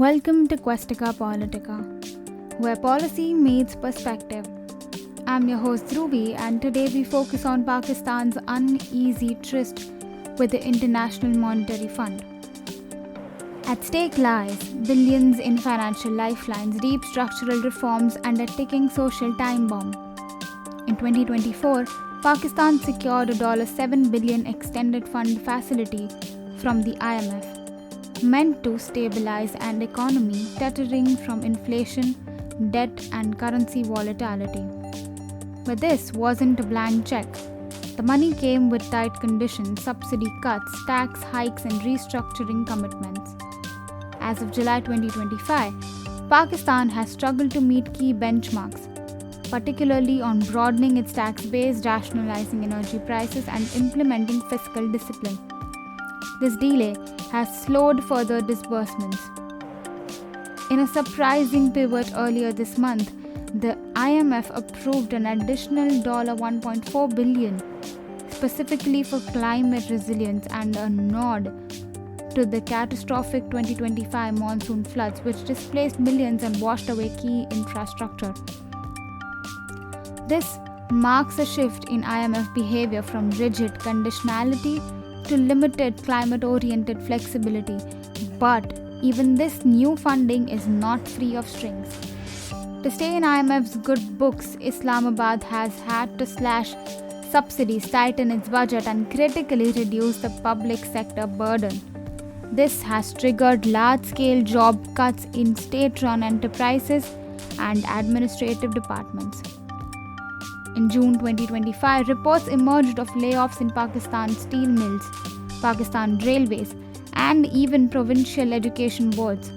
Welcome to Questiqa Politica, where policy meets perspective. I'm your host Dhruvi, and today we focus on Pakistan's uneasy tryst with the International Monetary Fund. At stake lies billions in financial lifelines, deep structural reforms, and a ticking social time bomb. In 2024, Pakistan secured a $7 billion extended fund facility from the IMF, meant to stabilize an economy teetering from inflation, debt, and currency volatility. But this wasn't a blank check. The money came with tight conditions, subsidy cuts, tax hikes, and restructuring commitments. As of July 2025, Pakistan has struggled to meet key benchmarks, particularly on broadening its tax base, rationalizing energy prices, and implementing fiscal discipline. This delay has slowed further disbursements. In a surprising pivot earlier this month, the IMF approved an additional $1.4 billion specifically for climate resilience and a nod to the catastrophic 2025 monsoon floods, which displaced millions and washed away key infrastructure. This marks a shift in IMF behavior from rigid conditionality to limited climate-oriented flexibility. But even this new funding is not free of strings. To stay in IMF's good books, Islamabad has had to slash subsidies, tighten its budget, and critically reduce the public sector burden. This has triggered large-scale job cuts in state-run enterprises and administrative departments. In June 2025, reports emerged of layoffs in Pakistan's steel mills, Pakistan Railways, and even provincial education boards.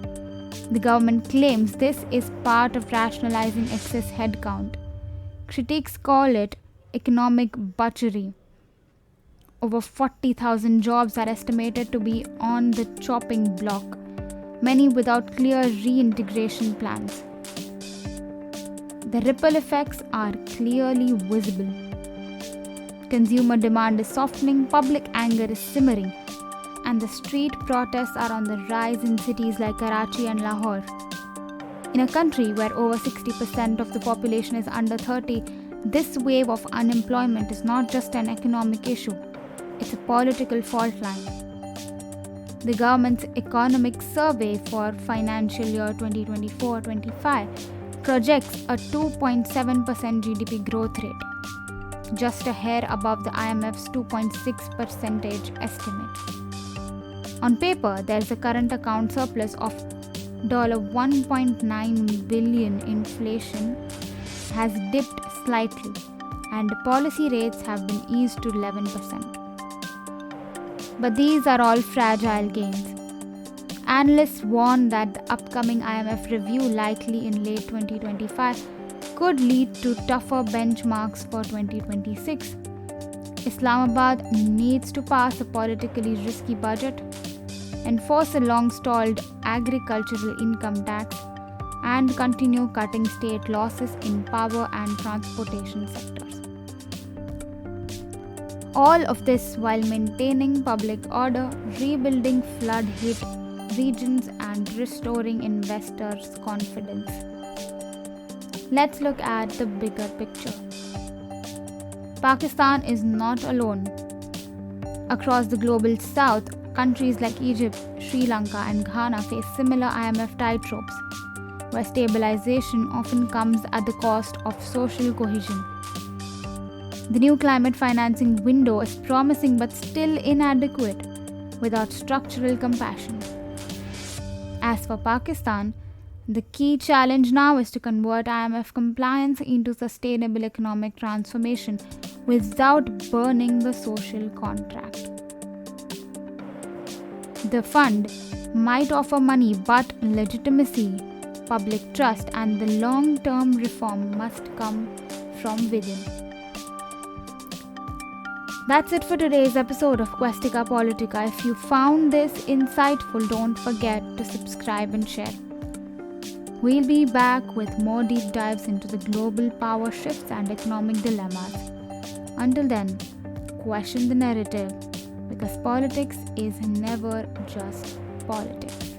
The government claims this is part of rationalizing excess headcount. Critics call it economic butchery. Over 40,000 jobs are estimated to be on the chopping block, many without clear reintegration plans. The ripple effects are clearly visible. Consumer demand is softening, public anger is simmering, and the street protests are on the rise in cities like Karachi and Lahore. In a country where over 60% of the population is under 30, this wave of unemployment is not just an economic issue, it's a political fault line. The government's economic survey for financial year 2024-25 projects a 2.7% GDP growth rate, just a hair above the IMF's 2.6% estimate. On paper, there is a current account surplus of $1.9 billion. Inflation has dipped slightly, and policy rates have been eased to 11%. But these are all fragile gains. Analysts warn that the upcoming IMF review, likely in late 2025, could lead to tougher benchmarks for 2026. Islamabad needs to pass a politically risky budget, enforce a long-stalled agricultural income tax, and continue cutting state losses in power and transportation sectors. All of this while maintaining public order, rebuilding flood-hit regions, and restoring investors' confidence. Let's look at the bigger picture. Pakistan is not alone. Across the global south, countries like Egypt, Sri Lanka, and Ghana face similar IMF tightropes, where stabilization often comes at the cost of social cohesion. The new climate financing window is promising but still inadequate without structural compassion. As for Pakistan, the key challenge now is to convert IMF compliance into sustainable economic transformation without burning the social contract. The fund might offer money, but legitimacy, public trust, and the long-term reform must come from within. That's it for today's episode of Questiqa Politica. If you found this insightful, don't forget to subscribe and share. We'll be back with more deep dives into the global power shifts and economic dilemmas. Until then, question the narrative, because politics is never just politics.